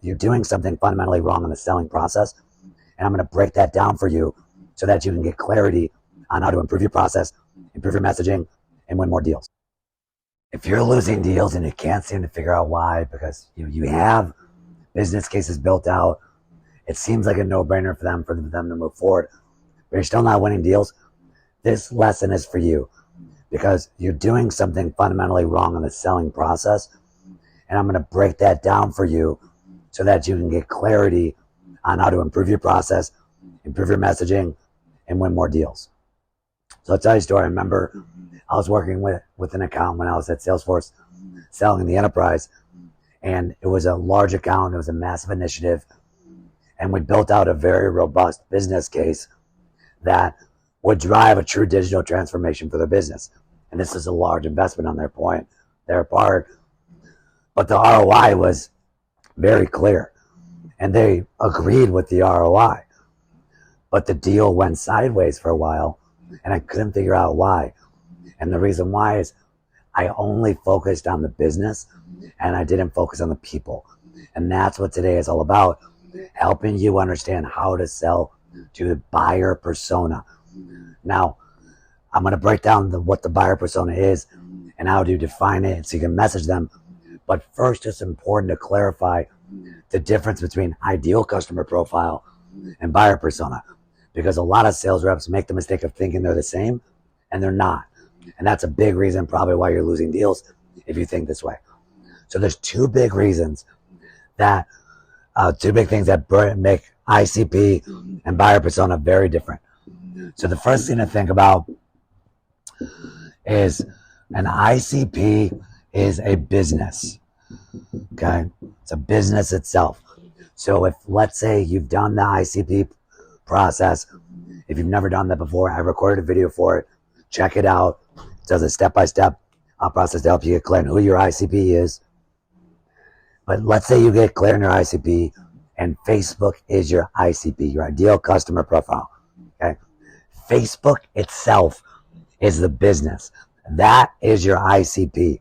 you're doing something fundamentally wrong in the selling process, and I'm going to break that down for you so that you can get clarity on how to improve your process, improve your messaging, and win more deals. If you're losing deals and you can't seem to figure out why, because you have business cases built out, it seems like a no-brainer for them to move forward, but you're still not winning deals, this lesson is for you, because you're doing something fundamentally wrong in the selling process, and I'm going to break that down for you so that you can get clarity on how to improve your process, improve your messaging, and win more deals. So I'll tell you a story. I remember I was working with an account when I was at Salesforce selling in the enterprise, and it was a large account. It was a massive initiative, and we built out a very robust business case that would drive a true digital transformation for their business. And this is a large investment on their part, but the ROI was very clear, and they agreed with the ROI. But the deal went sideways for a while, and I couldn't figure out why. And the reason why is I only focused on the business, and I didn't focus on the people. And that's what today is all about, helping you understand how to sell to the buyer persona. Now, I'm going to break down what the buyer persona is and how to define it so you can message them. But first, it's important to clarify the difference between ideal customer profile and buyer persona, because a lot of sales reps make the mistake of thinking they're the same, and they're not. And that's a big reason probably why you're losing deals if you think this way. So there's two big things that make ICP and buyer persona very different. So the first thing to think about is an ICP is a business. Okay? It's a business itself. So if, let's say, you've done the ICP process, if you've never done that before, I recorded a video for it. Check it out. It does a step-by-step process to help you get clear on who your ICP is. But let's say you get clear on your ICP, and Facebook is your ICP, your ideal customer profile. Okay? Facebook itself is the business. That is your ICP.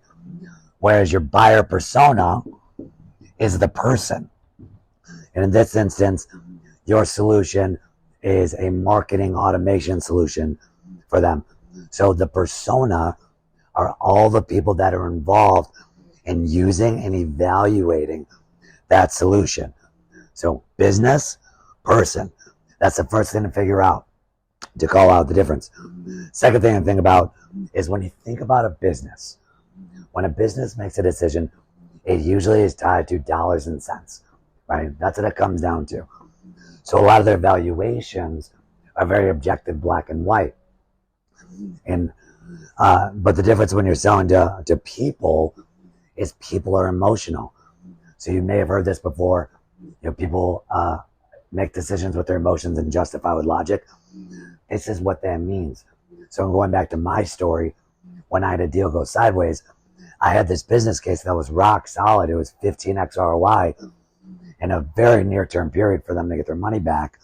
Whereas your buyer persona is the person. And in this instance, your solution is a marketing automation solution for them. So the persona are all the people that are involved in using and evaluating that solution. So business, person. That's the first thing to figure out, to call out the difference. Second thing to think about is when you think about a business, when a business makes a decision, it usually is tied to dollars and cents, right? That's what it comes down to. So a lot of their valuations are very objective, black and white. And but the difference when you're selling to people is people are emotional. So you may have heard this before. People make decisions with their emotions and justify with logic. This is what that means. So I'm going back to my story. When I had a deal go sideways, I had this business case that was rock solid. It was 15x ROI in a very near-term period for them to get their money back.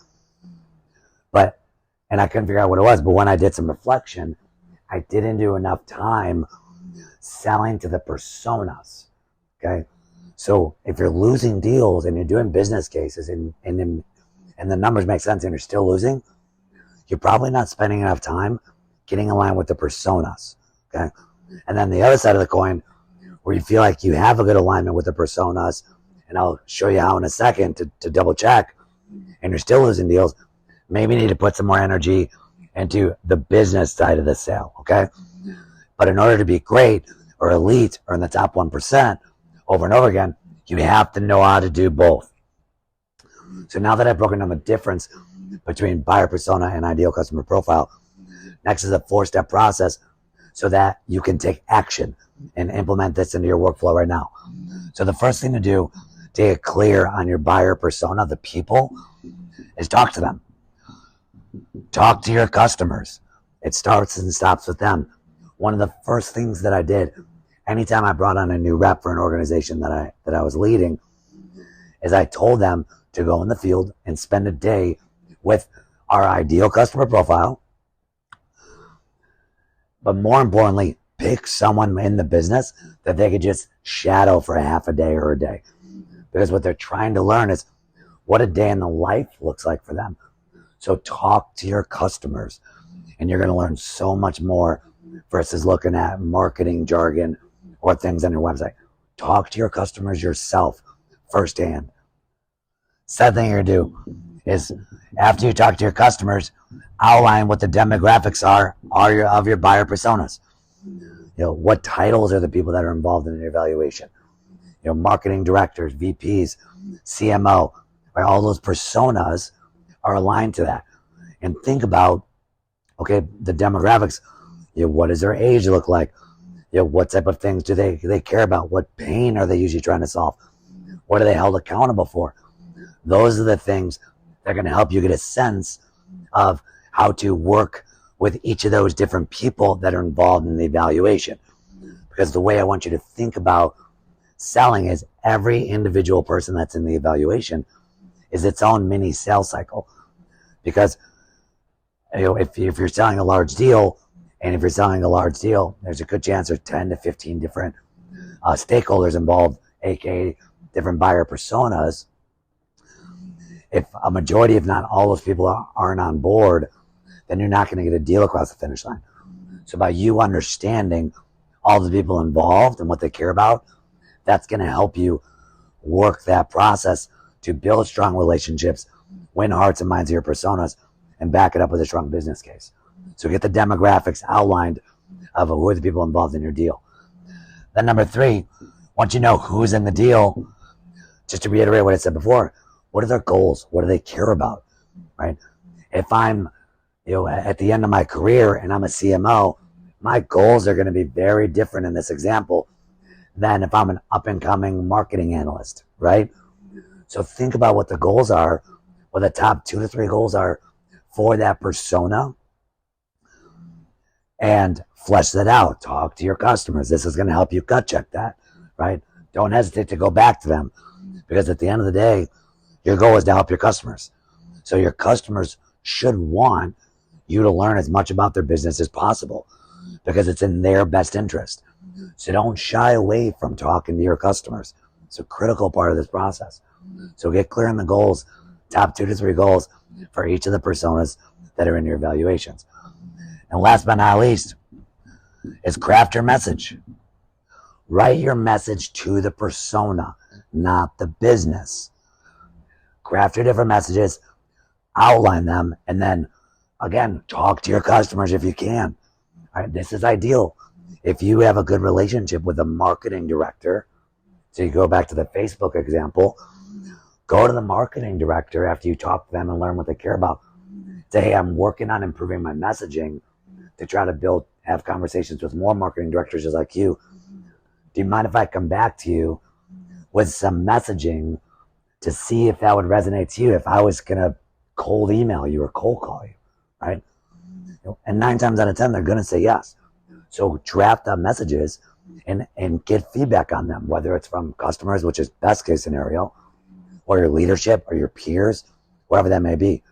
And I couldn't figure out what it was. But when I did some reflection, I didn't do enough time selling to the personas. Okay? So if you're losing deals and you're doing business cases and the numbers make sense and you're still losing, you're probably not spending enough time getting in line with the personas. Okay? And then the other side of the coin, where you feel like you have a good alignment with the personas, and I'll show you how in a second to double check, and you're still losing deals, maybe you need to put some more energy into the business side of the sale, okay? But in order to be great or elite or in the top 1% over and over again, you have to know how to do both. So now that I've broken down the difference between buyer persona and ideal customer profile, next is a 4-step process so that you can take action and implement this into your workflow right now. So the first thing to do to get clear on your buyer persona, the people, is talk to them. Talk to your customers. It starts and stops with them. One of the first things that I did anytime I brought on a new rep for an organization that I was leading is I told them to go in the field and spend a day with our ideal customer profile. But more importantly, pick someone in the business that they could just shadow for half a day or a day. because what they're trying to learn is what a day in the life looks like for them. So talk to your customers, and you're going to learn so much more versus looking at marketing jargon or things on your website. Talk to your customers yourself firsthand. Second thing you're going to do is, after you talk to your customers, outline what the demographics are of your buyer personas. What titles are the people that are involved in your evaluation? Marketing directors, VPs, CMO, right? All those personas are aligned to that. And think about, okay, the demographics. What does their age look like? What type of things do they care about? What pain are they usually trying to solve? What are they held accountable for? Those are the things that are going to help you get a sense of how to work with each of those different people that are involved in the evaluation. Because the way I want you to think about selling is every individual person that's in the evaluation is its own mini sales cycle. Because if you're selling a large deal, there's a good chance there's 10 to 15 different stakeholders involved, aka different buyer personas. If a majority, if not all those people aren't on board, then you're not going to get a deal across the finish line. So by you understanding all the people involved and what they care about, that's going to help you work that process to build strong relationships, win hearts and minds of your personas, and back it up with a strong business case. So get the demographics outlined of who are the people involved in your deal. Then number 3, once you know who's in the deal, just to reiterate what I said before, what are their goals? What do they care about, right? If I'm, at the end of my career and I'm a CMO, my goals are going to be very different in this example than if I'm an up-and-coming marketing analyst, right? So think about what the goals are, what the top 2 to 3 goals are for that persona, and flesh that out. Talk to your customers. This is going to help you gut check that, right? Don't hesitate to go back to them, because at the end of the day, your goal is to help your customers. So your customers should want you to learn as much about their business as possible, because it's in their best interest. So don't shy away from talking to your customers. It's a critical part of this process. So get clear on the goals, top 2 to 3 goals for each of the personas that are in your evaluations. And last but not least is craft your message. Write your message to the persona, not the business. Craft your different messages, outline them, and then, again, talk to your customers if you can. All right, this is ideal. If you have a good relationship with a marketing director, so you go back to the Facebook example, go to the marketing director after you talk to them and learn what they care about. Say, hey, I'm working on improving my messaging to try to have conversations with more marketing directors just like you. Do you mind if I come back to you with some messaging to see if that would resonate to you if I was going to cold email you or cold call you, right? And 9 times out of 10, they're going to say yes. So draft up messages and get feedback on them, whether it's from customers, which is best case scenario, or your leadership or your peers, whatever that may be,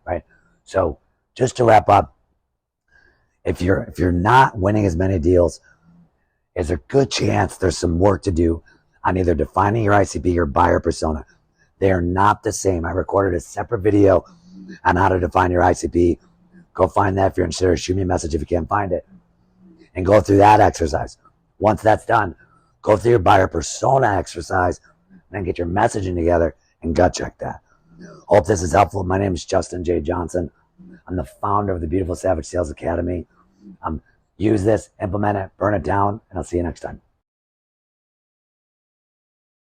right? So just to wrap up, if you're not winning as many deals, there's a good chance there's some work to do on either defining your ICP or buyer persona. They are not the same. I recorded a separate video on how to define your ICP. Go find that if you're interested, or shoot me a message if you can't find it. And go through that exercise. Once that's done, go through your buyer persona exercise, and then get your messaging together and gut check that. Hope this is helpful. My name is Justin J. Johnson. I'm the founder of the Beautiful Savage Sales Academy. Use this, implement it, burn it down, and I'll see you next time.